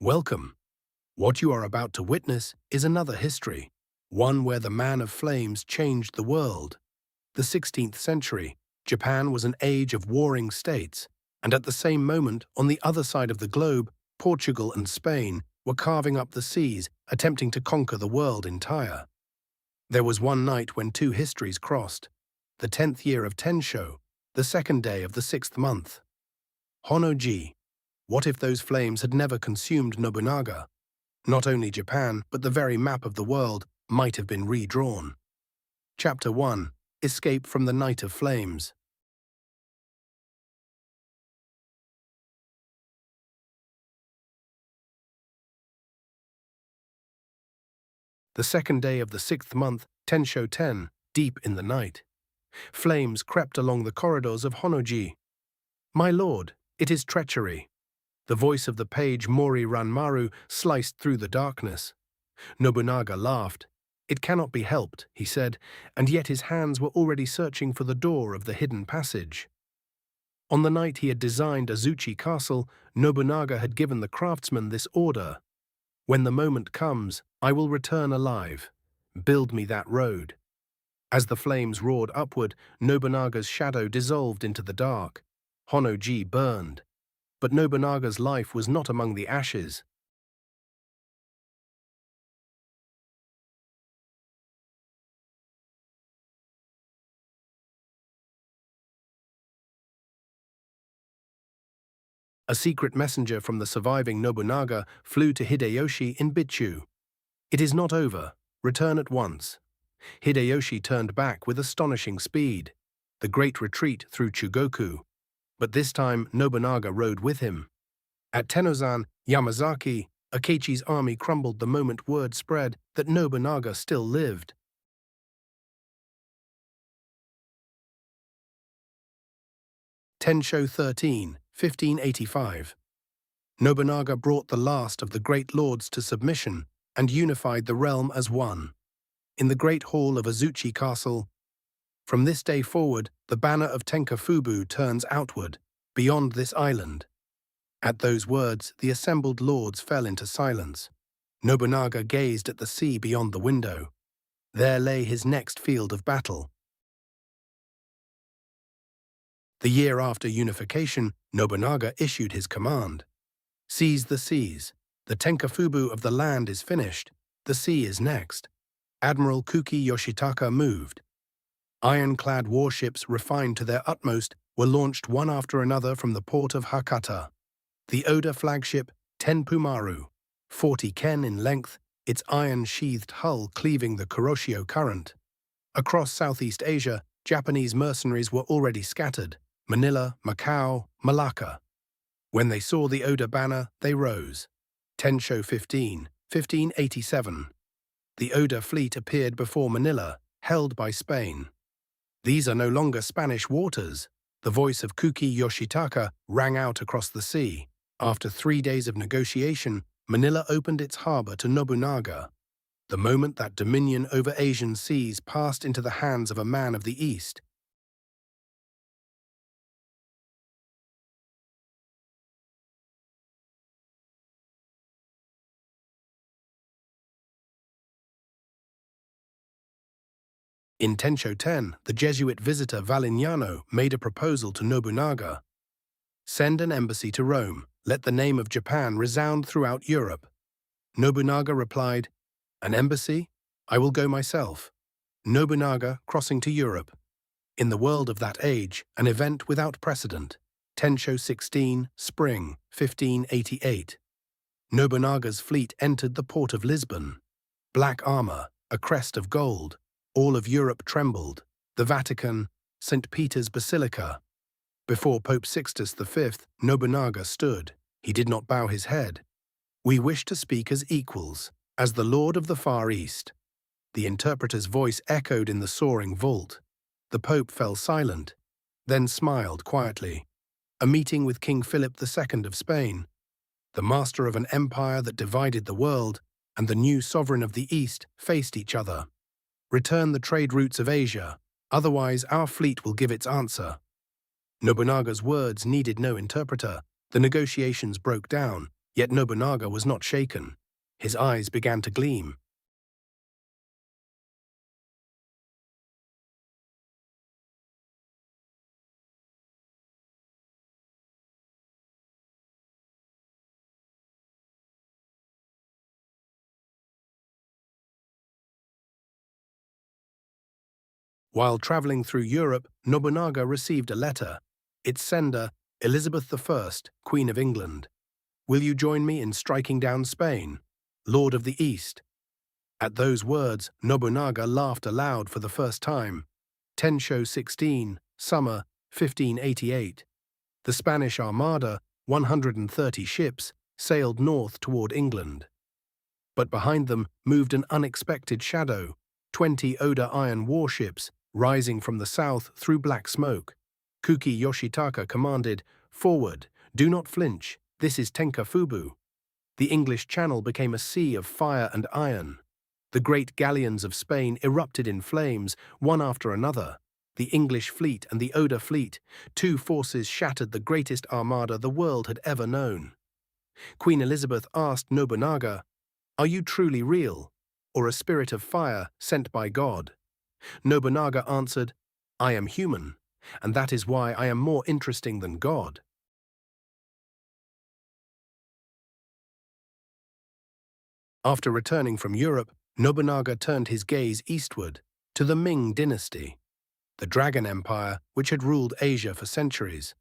Welcome. What you are about to witness is another history, one where the man of flames changed the world. The 16th century, Japan was an age of warring states, and at the same moment, on the other side of the globe, Portugal and Spain were carving up the seas, attempting to conquer the world entire. There was one night when two histories crossed, the 10th year of Tensho, the second day of the 6th month. Honnoji. What if those flames had never consumed Nobunaga? Not only Japan, but the very map of the world might have been redrawn. Chapter 1. Escape from the Night of Flames. The second day of the 6th month, Tensho 10, deep in the night. Flames crept along the corridors of Honnoji. "My lord, it is treachery." The voice of the page Mori Ranmaru sliced through the darkness. Nobunaga laughed. "It cannot be helped," he said, and yet his hands were already searching for the door of the hidden passage. On the night he had designed Azuchi Castle, Nobunaga had given the craftsman this order: "When the moment comes, I will return alive. Build me that road." As the flames roared upward, Nobunaga's shadow dissolved into the dark. Honnoji burned. But Nobunaga's life was not among the ashes. A secret messenger from the surviving Nobunaga flew to Hideyoshi in Bitchu. "It is not over. Return at once." Hideyoshi turned back with astonishing speed. The great retreat through Chugoku. But this time Nobunaga rode with him. At Tenozan, Yamazaki, Akechi's army crumbled the moment word spread that Nobunaga still lived. Tensho 13, 1585. Nobunaga brought the last of the great lords to submission and unified the realm as one. In the great hall of Azuchi Castle, from this day forward, the banner of Tenkafubu turns outward, beyond this island. At those words, the assembled lords fell into silence. Nobunaga gazed at the sea beyond the window. There lay his next field of battle. The year after unification, Nobunaga issued his command: "Seize the seas. The Tenkafubu of the land is finished. The sea is next." Admiral Kuki Yoshitaka moved. Ironclad warships refined to their utmost were launched one after another from the port of Hakata. The Oda flagship, Tenpumaru, 40 ken in length, its iron-sheathed hull cleaving the Kuroshio Current. Across Southeast Asia, Japanese mercenaries were already scattered: Manila, Macau, Malacca. When they saw the Oda banner, they rose. Tensho 15, 1587. The Oda fleet appeared before Manila, held by Spain. "These are no longer Spanish waters." The voice of Kuki Yoshitaka rang out across the sea. After 3 days of negotiation, Manila opened its harbor to Nobunaga. The moment that dominion over Asian seas passed into the hands of a man of the East. In Tensho 10, the Jesuit visitor Valignano made a proposal to Nobunaga: "Send an embassy to Rome. Let the name of Japan resound throughout Europe." Nobunaga replied, "An embassy? I will go myself." Nobunaga crossing to Europe. In the world of that age, an event without precedent. Tensho 16, spring, 1588. Nobunaga's fleet entered the port of Lisbon. Black armor, a crest of gold. All of Europe trembled. The Vatican, St. Peter's Basilica. Before Pope Sixtus V, Nobunaga stood. He did not bow his head. "We wish to speak as equals, as the Lord of the Far East." The interpreter's voice echoed in the soaring vault. The Pope fell silent, then smiled quietly. A meeting with King Philip II of Spain. The master of an empire that divided the world and the new sovereign of the East faced each other. "Return the trade routes of Asia, otherwise our fleet will give its answer." Nobunaga's words needed no interpreter. The negotiations broke down. Yet Nobunaga was not shaken. His eyes began to gleam. While traveling through Europe, Nobunaga received a letter. Its sender, Elizabeth I, Queen of England. Will you join me in striking down Spain, Lord of the East? At those words, Nobunaga laughed aloud for the first time. Tensho 16, summer, 1588. The Spanish Armada, 130 ships, sailed north toward England. But behind them moved an unexpected shadow, 20 Oda iron warships, rising from the south through black smoke. Kuki Yoshitaka commanded, "Forward, do not flinch, this is Tenkafubu." The English Channel became a sea of fire and iron. The great galleons of Spain erupted in flames, one after another. The English fleet and the Oda fleet, two forces shattered the greatest armada the world had ever known. Queen Elizabeth asked Nobunaga, "Are you truly real, or a spirit of fire sent by God?" Nobunaga answered, "I am human, and that is why I am more interesting than God." After returning from Europe, Nobunaga turned his gaze eastward, to the Ming dynasty, the Dragon Empire which had ruled Asia for centuries.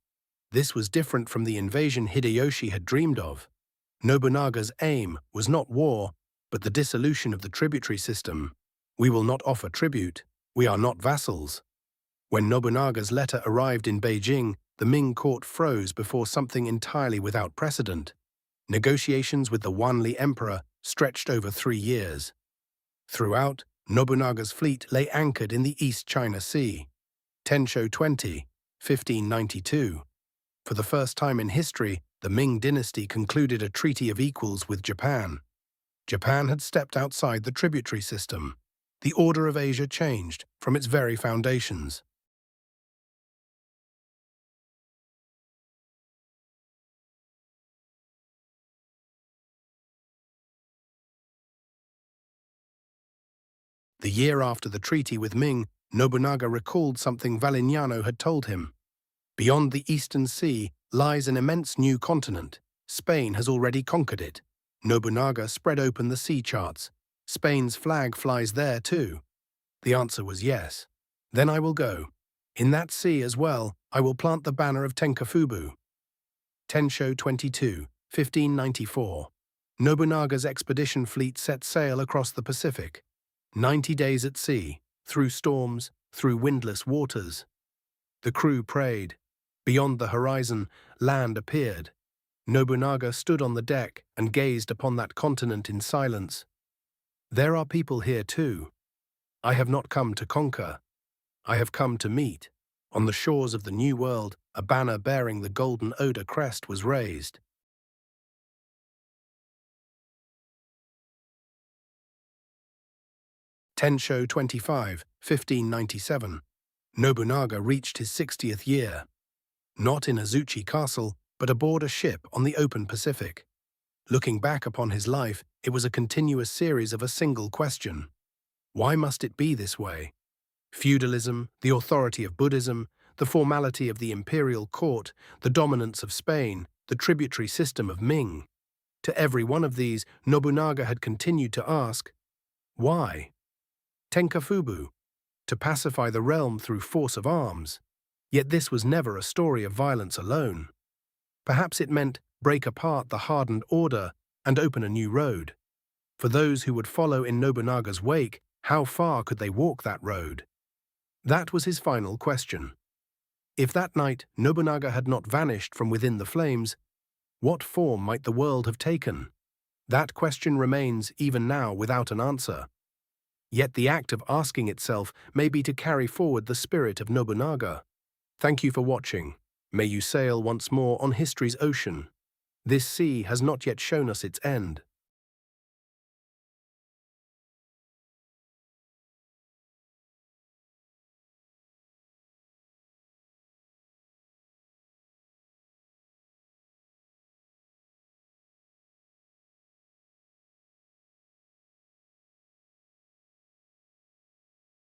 This was different from the invasion Hideyoshi had dreamed of. Nobunaga's aim was not war, but the dissolution of the tributary system. "We will not offer tribute. We are not vassals." When Nobunaga's letter arrived in Beijing, the Ming court froze before something entirely without precedent. Negotiations with the Wanli Emperor stretched over 3 years. Throughout, Nobunaga's fleet lay anchored in the East China Sea. Tensho 20, 1592. For the first time in history, the Ming dynasty concluded a treaty of equals with Japan. Japan had stepped outside the tributary system. The order of Asia changed from its very foundations. The year after the treaty with Ming, Nobunaga recalled something Valignano had told him. Beyond the Eastern Sea lies an immense new continent. Spain has already conquered it. Nobunaga spread open the sea charts. Spain's flag flies there too. The answer was yes. Then I will go. In that sea as well, I will plant the banner of Tenkafubu. Tensho 22, 1594. Nobunaga's expedition fleet set sail across the Pacific. 90 days at sea, through storms, through windless waters. The crew prayed. Beyond the horizon, land appeared. Nobunaga stood on the deck and gazed upon that continent in silence. "There are people here too. I have not come to conquer. I have come to meet." On the shores of the New World, a banner bearing the golden Oda crest was raised. Tensho 25, 1597. Nobunaga reached his 60th year. Not in Azuchi Castle, but aboard a ship on the open Pacific. Looking back upon his life, it was a continuous series of a single question. Why must it be this way? Feudalism, the authority of Buddhism, the formality of the imperial court, the dominance of Spain, the tributary system of Ming. To every one of these, Nobunaga had continued to ask, why? Tenkafubu, to pacify the realm through force of arms. Yet this was never a story of violence alone. Perhaps it meant break apart the hardened order and open a new road. For those who would follow in Nobunaga's wake, how far could they walk that road? That was his final question. If that night Nobunaga had not vanished from within the flames, what form might the world have taken? That question remains even now without an answer. Yet the act of asking itself may be to carry forward the spirit of Nobunaga. Thank you for watching. May you sail once more on history's ocean. This sea has not yet shown us its end.